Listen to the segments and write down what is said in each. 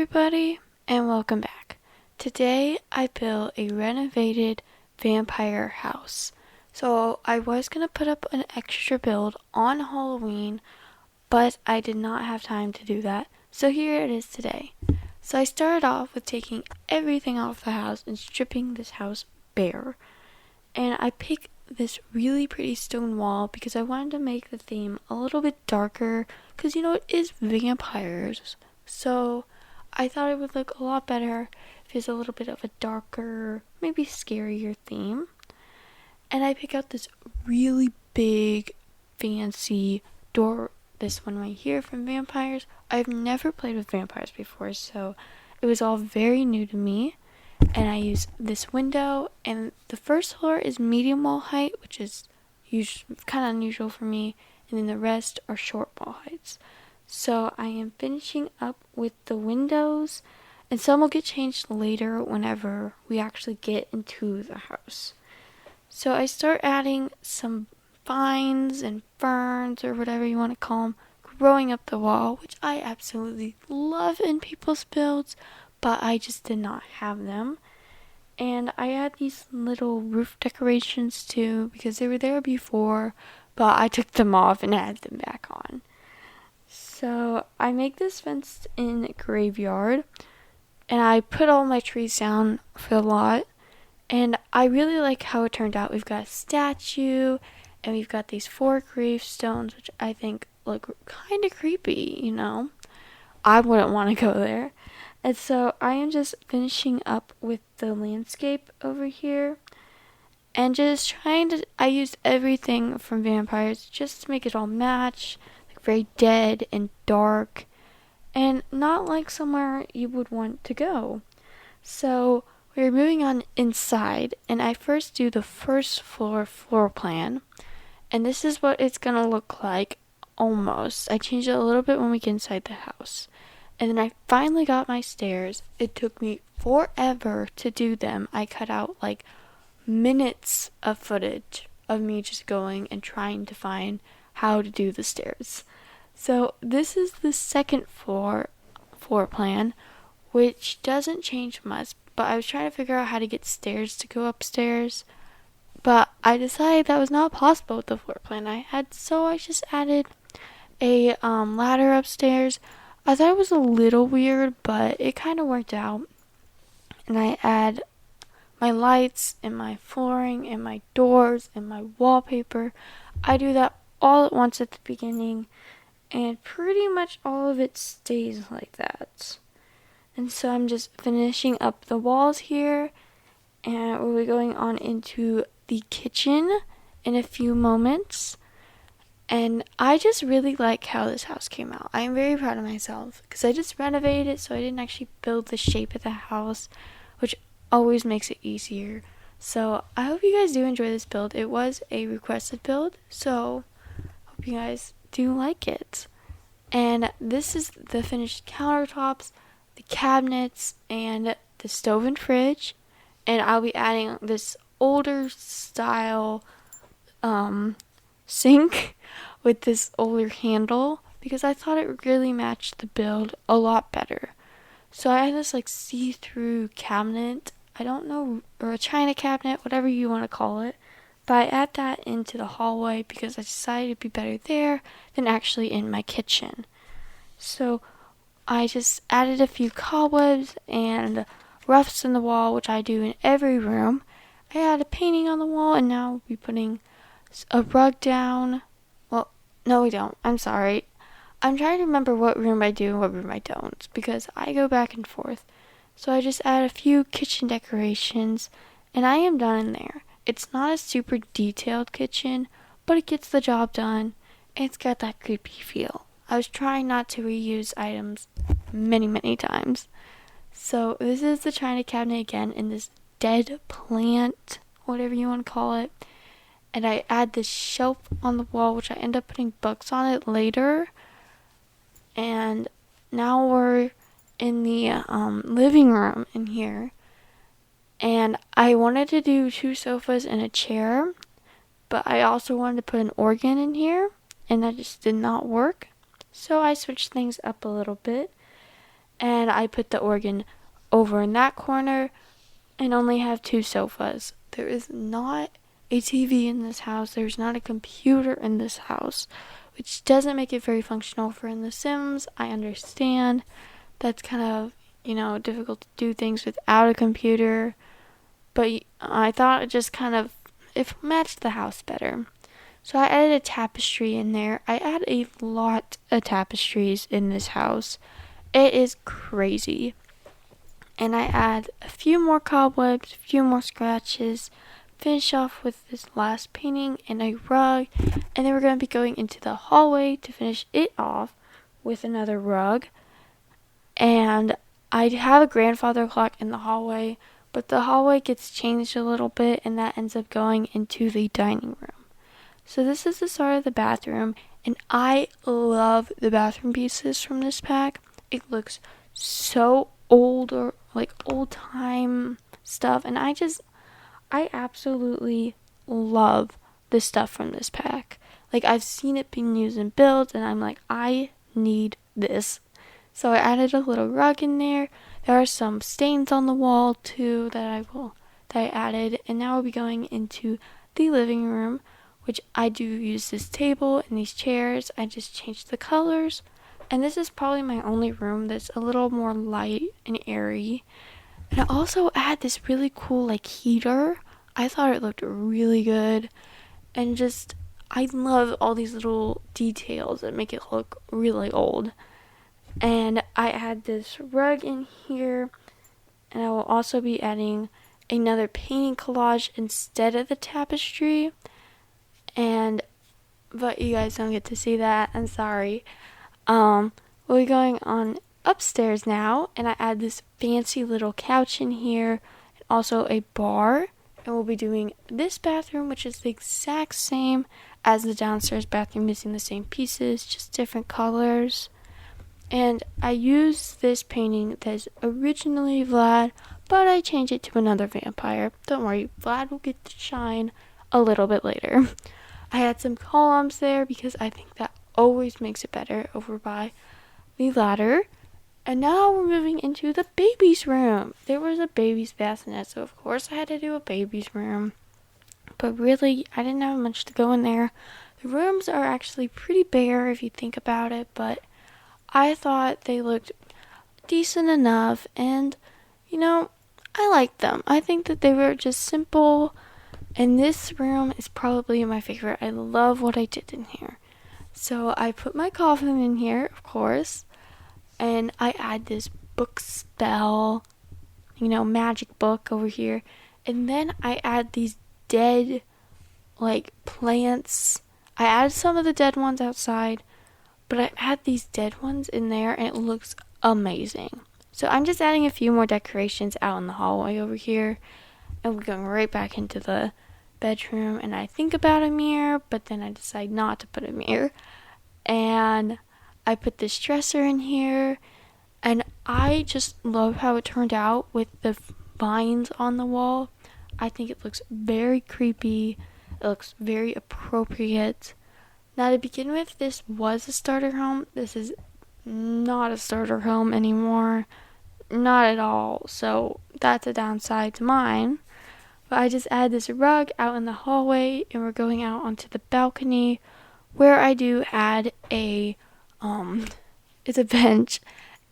everybody, and welcome back. Today I built a renovated vampire house. So I was going to put up an extra build on Halloween, but I did not have time to do that. So here it is today. So I started off with taking everything off the house and stripping this house bare. And I picked this really pretty stone wall because I wanted to make the theme a little bit darker because it is vampires. So I thought it would look a lot better if it's a little bit of a darker, maybe scarier theme. And I picked out this really big, fancy door, this one right here from Vampires. I've never played with vampires before, so it was all very new to me. And I used this window, and the first floor is medium wall height, which is kind of unusual for me, and then the rest are short wall heights. So I am finishing up with the windows, and some will get changed later whenever we actually get into the house. So I start adding some vines and ferns, or whatever you want to call them, growing up the wall, which I absolutely love in people's builds, but I just did not have them. And I add these little roof decorations too, because they were there before, but I took them off and added them back on. So I make this fenced in graveyard, and I put all my trees down for the lot, and I really like how it turned out. We've got a statue, and we've got these 4 gravestones, which I think look kind of creepy, I wouldn't want to go there. And so I am just finishing up with the landscape over here, and just I used everything from Vampires just to make it all match, very dead and dark, and not like somewhere you would want to go. So we're moving on inside, and I first do the first floor plan, and this is what it's gonna look like almost. I changed it a little bit when we get inside the house. And then I finally got my stairs. It took me forever to do them. I cut out like minutes of footage of me just going and trying to find how to do the stairs. So this is the second floor plan, which doesn't change much, but I was trying to figure out how to get stairs to go upstairs, but I decided that was not possible with the floor plan I had, so I just added a ladder upstairs. I thought it was a little weird, but it kind of worked out. And I add my lights and my flooring and my doors and my wallpaper. I do that all at once at the beginning, and pretty much all of it stays like that. And so I'm just finishing up the walls here, and we'll be going on into the kitchen in a few moments. And I just really like how this house came out. I am very proud of myself because I just renovated it, so I didn't actually build the shape of the house, which always makes it easier. So I hope you guys do enjoy this build. It was a requested build, so hope you guys do like it. And this is the finished countertops, the cabinets, and the stove and fridge. And I'll be adding this older style sink with this older handle because I thought it really matched the build a lot better. So I had this like see-through cabinet, I don't know, or a china cabinet, whatever you want to call it, but I add that into the hallway because I decided it'd be better there than actually in my kitchen. So I just added a few cobwebs and roughs in the wall, which I do in every room. I had a painting on the wall, and now we'll be putting a rug down. Well, no we don't. I'm sorry. I'm trying to remember what room I do and what room I don't because I go back and forth. So I just add a few kitchen decorations, and I am done in there. It's not a super detailed kitchen, but it gets the job done. It's got that creepy feel. I was trying not to reuse items many times. So this is the china cabinet again in this dead plant, whatever you want to call it. And I add this shelf on the wall, which I end up putting books on it later. And now we're in the living room in here. And I wanted to do 2 sofas and a chair, but I also wanted to put an organ in here, and that just did not work. So I switched things up a little bit. and I put the organ over in that corner and only have 2 sofas. There is not a TV in this house. There's not a computer in this house, which doesn't make it very functional for in The Sims. I understand that's kind of, difficult to do things without a computer, but I thought it just it matched the house better. So I added a tapestry in there. I add a lot of tapestries in this house. It is crazy. And I add a few more cobwebs, a few more scratches, finish off with this last painting and a rug, and then we're going to be going into the hallway to finish it off with another rug. And I have a grandfather clock in the hallway, but the hallway gets changed a little bit, and that ends up going into the dining room. So this is the start of the bathroom, and I love the bathroom pieces from this pack. It looks so old, or like old time stuff, and I absolutely love the stuff from this pack. Like, I've seen it being used in builds, and I'm like, I need this. So I added a little rug in there. There are some stains on the wall too that I added, and now we'll be going into the living room, which I do use this table and these chairs. I just changed the colors, and this is probably my only room that's a little more light and airy. And I also add this really cool heater. I thought it looked really good, and I love all these little details that make it look really old. And I add this rug in here, and I will also be adding another painting collage instead of the tapestry. But you guys don't get to see that. I'm sorry. We'll be going on upstairs now, and I add this fancy little couch in here, and also a bar. And we'll be doing this bathroom, which is the exact same as the downstairs bathroom, missing the same pieces, just different colors. And I use this painting that's originally Vlad, but I changed it to another vampire. Don't worry, Vlad will get to shine a little bit later. I had some columns there because I think that always makes it better over by the ladder. And now we're moving into the baby's room. There was a baby's bassinet, so of course I had to do a baby's room. But really, I didn't have much to go in there. The rooms are actually pretty bare if you think about it, but I thought they looked decent enough, and, I liked them. I think that they were just simple, and this room is probably my favorite. I love what I did in here. So I put my coffin in here, of course, and I add this book spell, magic book over here, and then I add these dead, plants. I added some of the dead ones outside, but I add these dead ones in there, and it looks amazing. So I'm just adding a few more decorations out in the hallway over here, and we're going right back into the bedroom, and I think about a mirror, but then I decide not to put a mirror, and I put this dresser in here, and I just love how it turned out with the vines on the wall. I think it looks very creepy. It looks very appropriate. Now, to begin with, this was a starter home. This is not a starter home anymore. Not at all. So that's a downside to mine. But I just add this rug out in the hallway, and we're going out onto the balcony, where I do add it's a bench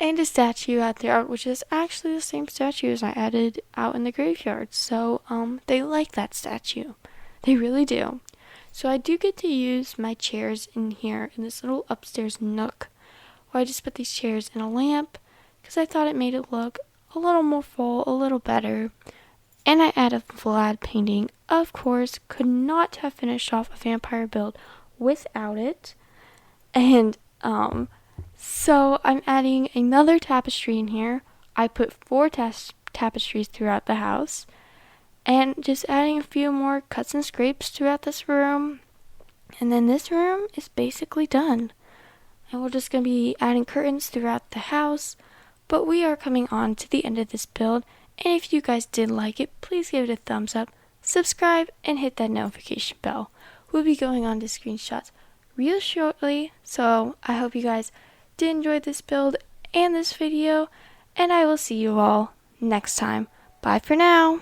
and a statue out there, which is actually the same statue as I added out in the graveyard. So they like that statue. They really do. So I do get to use my chairs in here in this little upstairs nook, where I just put these chairs in a lamp, because I thought it made it look a little more full, a little better. And I add a Vlad painting. Of course, could not have finished off a vampire build without it. And so I'm adding another tapestry in here. I put 4 tapestries throughout the house, and just adding a few more cuts and scrapes throughout this room. And then this room is basically done. And we're just going to be adding curtains throughout the house. But we are coming on to the end of this build. And if you guys did like it, please give it a thumbs up, subscribe, and hit that notification bell. We'll be going on to screenshots real shortly. So I hope you guys did enjoy this build. and this video, and I will see you all next time. Bye for now.